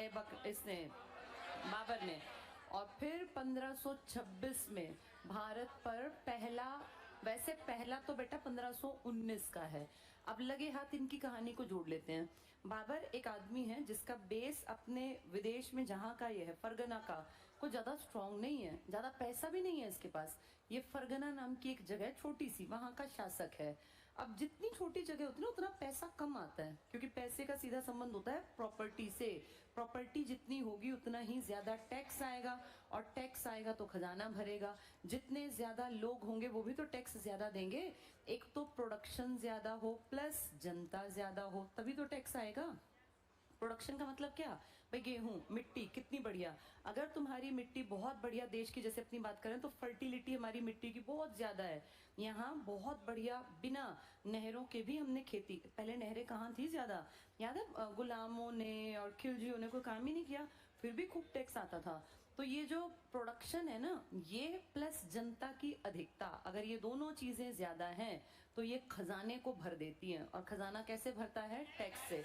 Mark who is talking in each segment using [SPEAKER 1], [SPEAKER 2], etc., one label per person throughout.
[SPEAKER 1] ऐबक इसने बाबर ने, और फिर 1526 में भारत पर पहला, वैसे पहला तो बेटा 1519 का है। अब लगे हाथ इनकी कहानी को जोड़ लेते हैं। बाबर एक आदमी है जिसका बेस अपने विदेश में जहाँ का ये है फरगना का, कोई ज्यादा स्ट्रांग नहीं है, ज्यादा पैसा भी नहीं है इसके पास। ये फरगना नाम की एक जगह छोटी सी, वहां का शासक है। अब जितनी छोटी जगह होती है ना उतना पैसा कम आता है, क्योंकि पैसे का सीधा संबंध होता है प्रॉपर्टी से। प्रॉपर्टी जितनी होगी उतना ही ज्यादा टैक्स आएगा, और टैक्स आएगा तो खजाना भरेगा। जितने ज्यादा लोग होंगे वो भी तो टैक्स ज्यादा देंगे। एक तो प्रोडक्शन ज्यादा हो प्लस जनता ज्यादा हो तभी तो टैक्स आएगा। प्रोडक्शन का मतलब क्या भाई, गेहूं, मिट्टी कितनी बढ़िया। अगर तुम्हारी मिट्टी बहुत बढ़िया, देश की जैसे अपनी बात करें तो फर्टिलिटी हमारी मिट्टी की बहुत ज्यादा है। यहाँ बहुत बढ़िया, बिना नहरों के भी हमने खेती, पहले नहरें कहाँ थी ज्यादा, याद है गुलामों ने और खिलजियों ने कोई काम ही नहीं किया, फिर भी खूब टैक्स आता था। तो ये जो प्रोडक्शन है ना, ये प्लस जनता की अधिकता, अगर ये दोनों चीजें ज्यादा हैं तो ये खजाने को भर देती हैं। और खजाना कैसे भरता है? टैक्स से।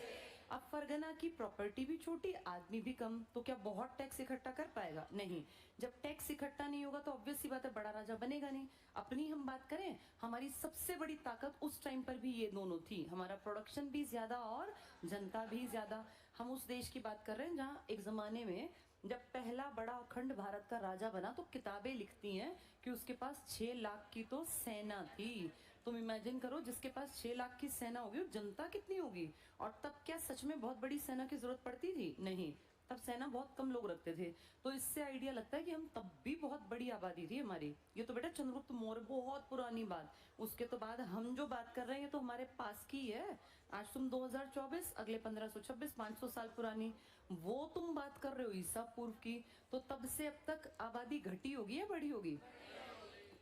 [SPEAKER 1] अब फरगना की प्रॉपर्टी भी छोटी, आदमी भी कम, तो क्या बहुत टैक्स इकट्ठा कर पाएगा? नहीं। जब टैक्स इकट्ठा नहीं होगा तो ऑब्वियस सी बात है, बड़ा राजा बनेगा नहीं। अपनी हम बात करें, हमारी सबसे बड़ी ताकत उस टाइम पर भी ये दोनों थी, हमारा प्रोडक्शन भी ज्यादा और जनता भी ज्यादा। हम उस देश की बात कर रहे हैं जहाँ एक जमाने में जब पहला बड़ा अखंड भारत का राजा बना तो किताबें लिखती हैं कि उसके पास 6 लाख की तो सेना थी। तुम इमेजिन करो, जिसके पास 6 लाख की सेना होगी, जनता कितनी होगी। और तब क्या सच में बहुत बड़ी सेना की जरूरत पड़ती थी? नहीं, तब सेना बहुत कम लोग रखते थे। तो इससे आइडिया लगता है कि हम तब भी बहुत बड़ी आबादी थी हमारी। ये तो बेटा चंद्रगुप्त मौर्य, बहुत पुरानी बात। उसके तो बाद हम जो बात कर रहे हैं तो हमारे पास की है। आज तुम 2024, अगले 1526, 500 साल पुरानी वो तुम बात कर रहे हो ईसा पूर्व की। तो तब से अब तक आबादी घटी होगी या बढ़ी होगी?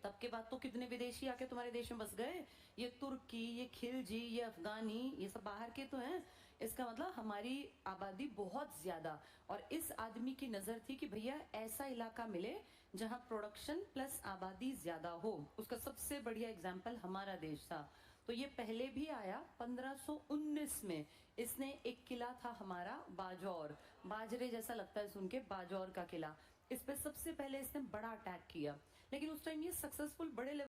[SPEAKER 1] तब के बाद तो कितने विदेशी आके तुम्हारे देश में बस गए। ये तुर्की, ये खिलजी, ये अफगानी, ये सब बाहर के तो हैं। इसका मतलब हमारी आबादी बहुत ज्यादा। और इस आदमी की नजर थी कि भैया ऐसा इलाका मिले जहां प्रोडक्शन प्लस आबादी ज्यादा हो। उसका सबसे बढ़िया एग्जाम्पल हमारा देश था। तो ये पहले भी आया 1519 में। इसने एक किला था हमारा बाजौर, बाजरे जैसा लगता है सुन के, बाजौर का किला। इस पे सबसे पहले इसने बड़ा अटैक किया, लेकिन उस टाइम ये सक्सेसफुल बड़े